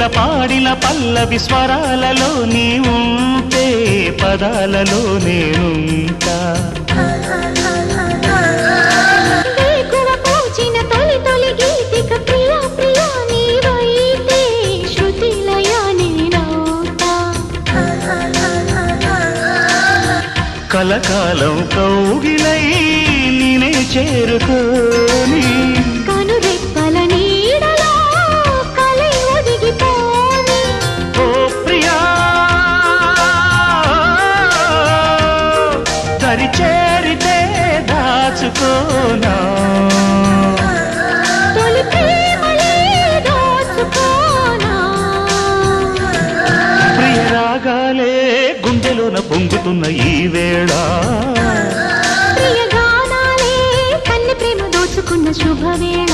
పాడిన పల్లవి స్వరాలలో నీ ఉంటే పదాలలో నేనుంటా కలకాలం కౌగిలై నేనే చేరుకోని కనురెప్పల నీడలో కలై ఒదిగిపోని ఓ ప్రియా దరి చేరితే దాచుకోనా తొలి ప్రేమలే దోచుకోనా ప్రియ రాగాలే గుండెలోన పొంగుతున్న ఈ వేళ ప్రియ గానాలే కన్నె ప్రేమ దోచుకున్న శుభవేళ